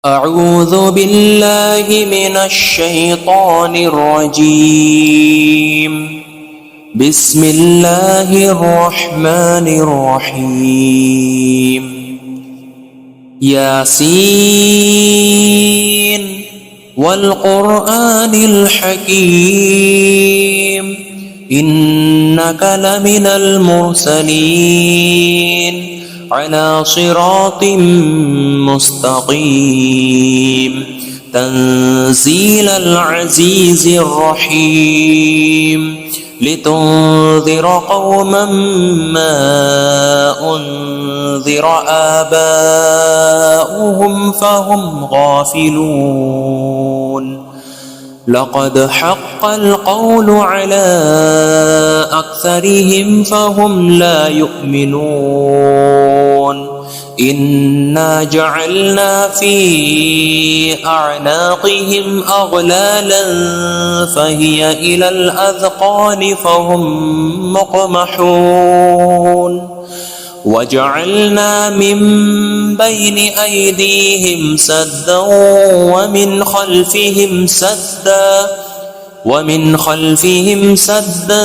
أعوذ بالله من الشيطان الرجيم. بسم الله الرحمن الرحيم. ياسين والقرآن الحكيم إنك لمن المرسلين على صراط مستقيم تنزيل العزيز الرحيم لتنذر قوما ما أنذر آباؤهم فهم غافلون. لقد حق القول على أكثرهم فهم لا يؤمنون. إنا جعلنا في أعناقهم أغلالا فهي إلى الأذقان فهم مقمحون. وجعلنا من بين أيديهم سدا ومن خلفهم سدا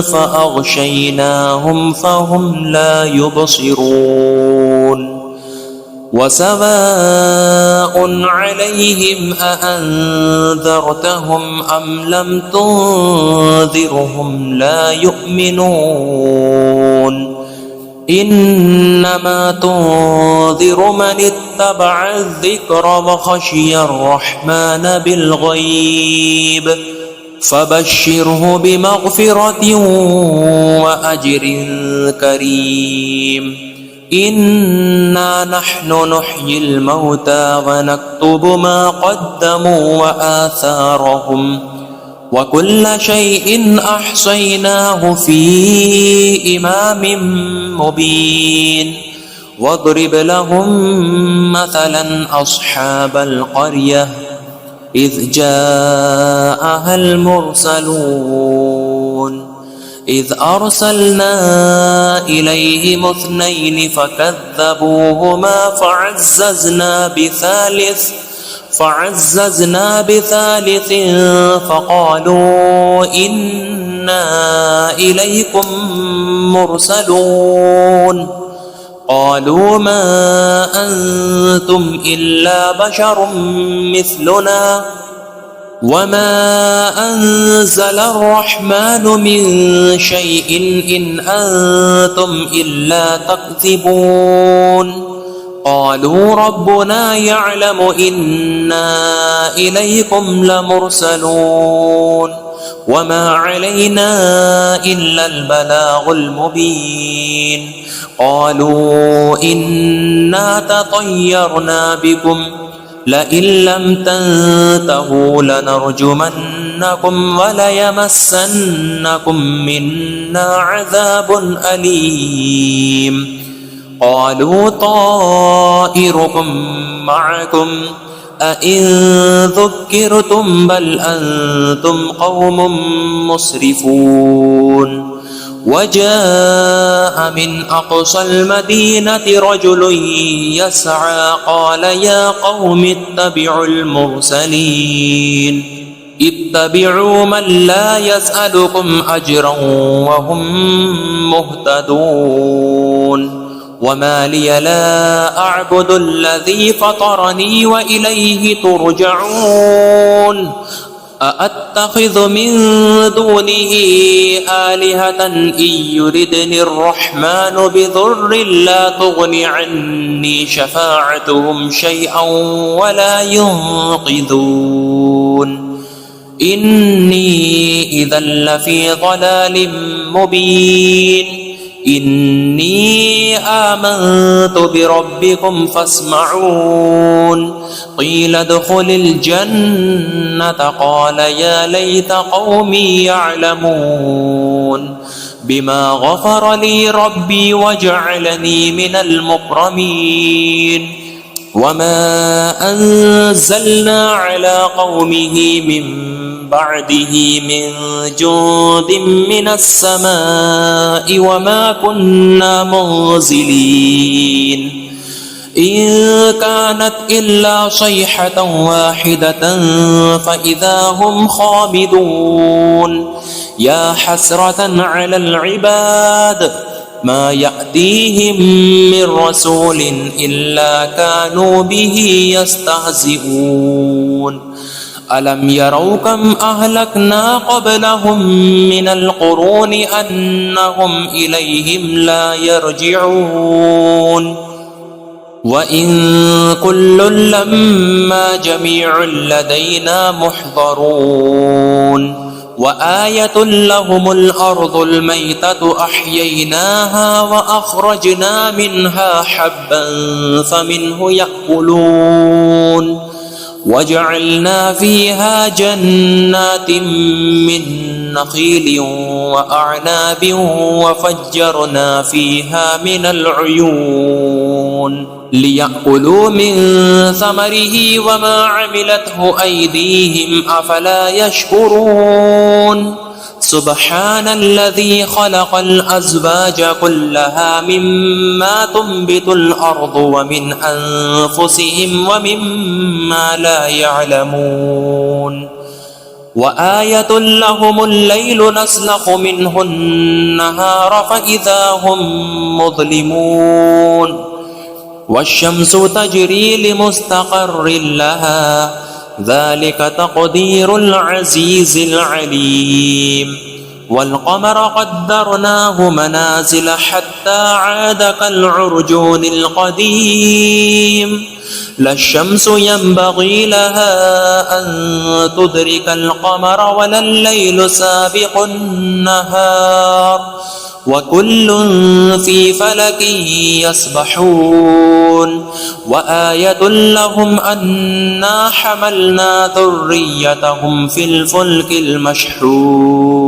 فأغشيناهم فهم لا يبصرون. وسواء عليهم أأنذرتهم أم لم تنذرهم لا يؤمنون. إنما تنذر من اتبع الذكر وخشي الرحمن بالغيب فبشره بمغفرة وأجر كريم. إنا نحن نحيي الموتى ونكتب ما قدموا وآثارهم وكل شيء أحصيناه في إمام مبين. واضرب لهم مثلا أصحاب القرية إذ جاءها المرسلون إذ أرسلنا إليهم 2 فكذبوهما فعززنا بثالث فقالوا إنا إليكم مرسلون. قالوا ما أنتم إلا بشر مثلنا وما أنزل الرحمن من شيء إن أنتم إلا تكذبون. قالوا ربنا يعلم إنا إليكم لمرسلون وما علينا إلا البلاغ المبين. قالوا إنا تطيرنا بكم لئن لم تنتهوا لنرجمنكم وليمسنكم منا عذاب أليم. قالوا طائركم معكم أئن ذكرتم بل أنتم قوم مسرفون. وجاء من أقصى المدينة رجل يسعى قال يا قوم اتبعوا المرسلين اتبعوا من لا يسألكم أجرا وهم مهتدون. وما لي لا أعبد الذي فطرني وإليه ترجعون. أأتخذ من دونه آلهة إن يردني الرحمن بضر لا تغن عني شفاعتهم شيئا ولا ينقذون. إني إذا لفي ضلال مبين. إني آمنت بربكم فاسمعون. قيل ادخل الجنة قال يا ليت قومي يعلمون بما غفر لي ربي وجعلني من المكرمين. وما أنزلنا على قومه من بعده من جند من السماء وما كنا منزلين. إن كانت إلا صيحة واحدة فإذا هم خامدون يا حسرة على العباد ما يأتيهم من رسول إلا كانوا به يستهزئون ألم يروا كم أهلكنا قبلهم من القرون أنهم إليهم لا يرجعون وإن كل لما جميع لدينا محضرون وآية لهم الأرض الميتة أحييناها وأخرجنا منها حبا فمنه يأكلون وجعلنا فيها جنات من نخيل وأعناب وفجرنا فيها من العيون ليأكلوا من ثمره وما عملته أيديهم أفلا يشكرون سبحان الذي خلق الأزواج كلها مما تنبت الأرض ومن أنفسهم ومما لا يعلمون وآية لهم الليل نسلخ منه النهار فإذا هم مظلمون والشمس تجري لمستقر لها ذلك تقدير العزيز العليم والقمر قدرناه منازل حتى عاد كالعرجون القديم لا الشمس ينبغي لها أن تدرك القمر ولا الليل سابق النهار وكل في فلك يسبحون وآية لهم أنا حملنا ذريتهم في الفلك المشحون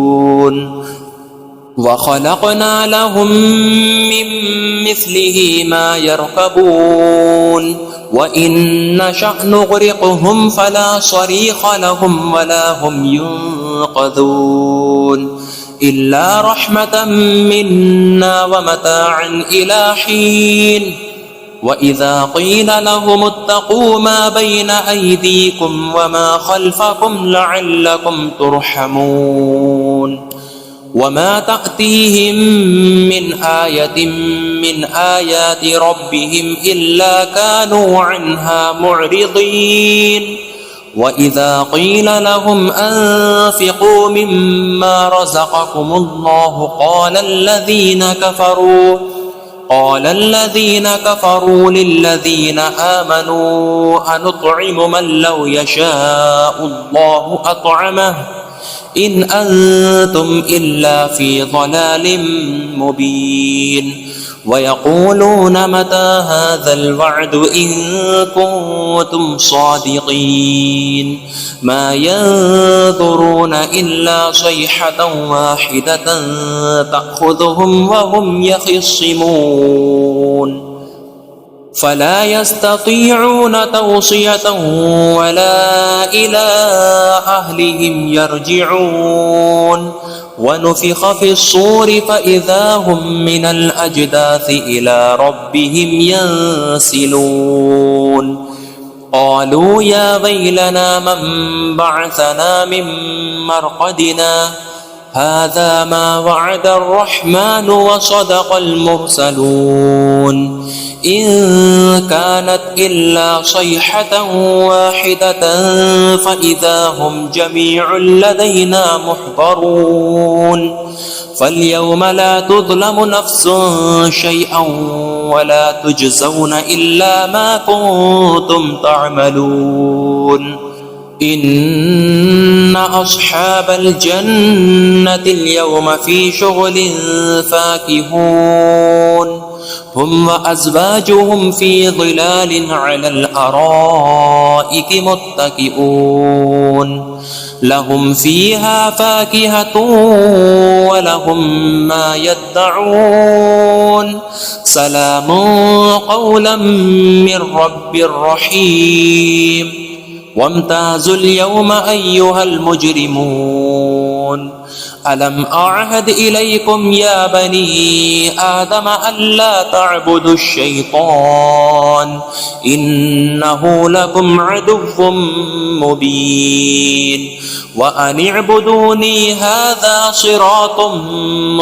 وخلقنا لهم من مثله ما يركبون وإن نشأ نغرقهم فلا صريخ لهم ولا هم ينقذون إلا رحمة منا ومتاعا إلى حين وإذا قيل لهم اتقوا ما بين أيديكم وما خلفكم لعلكم ترحمون وما تأتيهم من آية من آيات ربهم إلا كانوا عنها معرضين وإذا قيل لهم أنفقوا مما رزقكم الله قال الذين كفروا للذين آمنوا أنطعم من لو يشاء الله أطعمه إن أنتم إلا في ضلال مبين ويقولون متى هذا الوعد إن كنتم صادقين ما ينظرون إلا صيحة واحدة تأخذهم وهم يخصمون فلا يستطيعون توصية ولا إلى أهلهم يرجعون ونفخ في الصور فإذا هم من الأجداث إلى ربهم ينسلون قالوا يا ويلنا من بعثنا من مرقدنا هذا ما وعد الرحمن وصدق المرسلون إن كانت إلا صيحة واحدة فإذا هم جميع لدينا محضرون فاليوم لا تظلم نفس شيئا ولا تجزون إلا ما كنتم تعملون إن أصحاب الجنة اليوم في شغل فاكهون هم وأزواجهم في ظلال على الأرائك متكئون لهم فيها فاكهة ولهم ما يدعون سلام قولا من رب رحيم وامتازوا اليوم أيها المجرمون ألم أعهد إليكم يا بني آدم ألا تعبدوا الشيطان إنه لكم عدو مبين وأن اعبدوني هذا صراط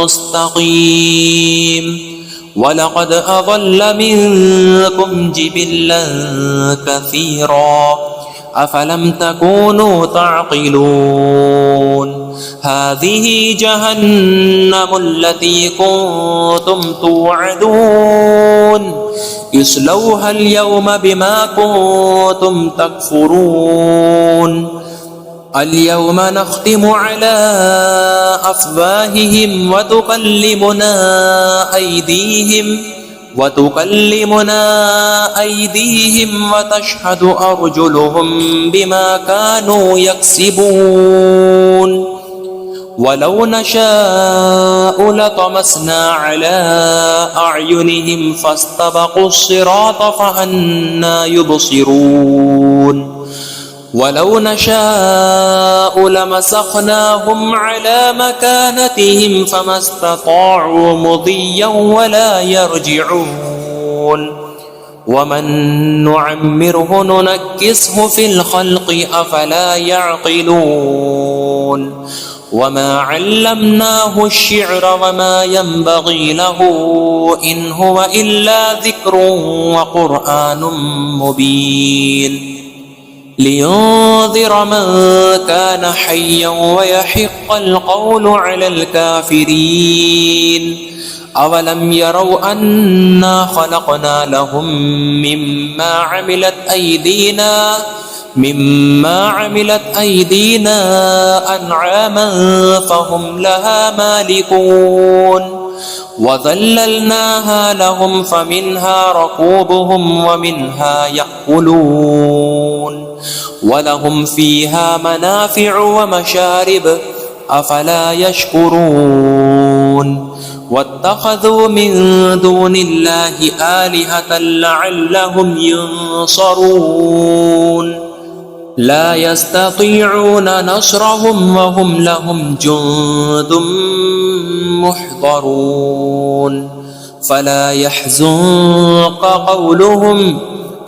مستقيم ولقد أضل منكم جبلا كثيرا أفلم تكونوا تعقلون هذه جهنم التي كنتم توعدون اصلوها اليوم بما كنتم تكفرون اليوم نختم على أفواههم وتكلمنا أيديهم وتشهد أرجلهم بما كانوا يكسبون ولو نشاء لطمسنا على أعينهم فاستبقوا الصراط فأنى يبصرون ولو نشاء لمسخناهم على مكانتهم فما استطاعوا مضيا ولا يرجعون ومن نعمره ننكسه في الخلق أفلا يعقلون وما علمناه الشعر وما ينبغي له إن هو إلا ذكر وقرآن مبين لينذر من كان حيا ويحق القول على الكافرين أولم يروا أنا خلقنا لهم مما عملت أيدينا أنعاما فهم لها مالكون وذللناها لهم فمنها ركوبهم ومنها يأكلون ولهم فيها منافع ومشارب أفلا يشكرون واتخذوا من دون الله آلهة لعلهم ينصرون لا يستطيعون نصرهم وهم لهم جند محضرون فلا يحزنك قولهم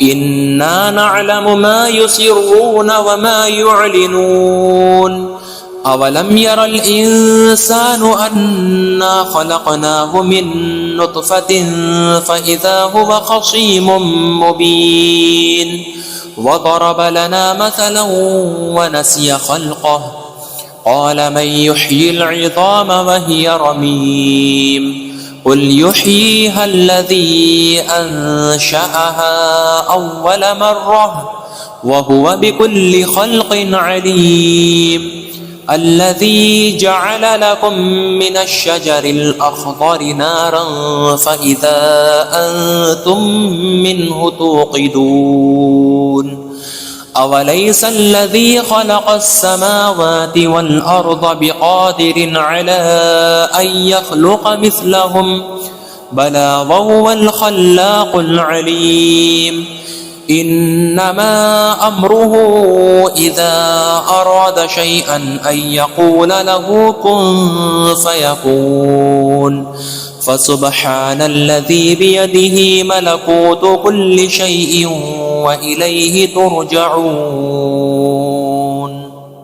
إنا نعلم ما يسرون وما يعلنون أولم ير الإنسان أنا خلقناه من نطفة فإذا هو خصيم مبين وضرب لنا مثلا ونسي خلقه قال من يحيي العظام وهي رميم قل يحييها الذي أنشأها أول مرة وهو بكل خلق عليم الذي جعل لكم من الشجر الأخضر نارا فإذا أنتم منه توقدون أوليس الذي خلق السماوات والأرض بقادر على أن يخلق مثلهم بلى وهو الخلاق العليم إنما أمره إذا أراد شيئا أن يقول له كن فيكون فسبحان الذي بيده ملكوت كل شيء وإليه ترجعون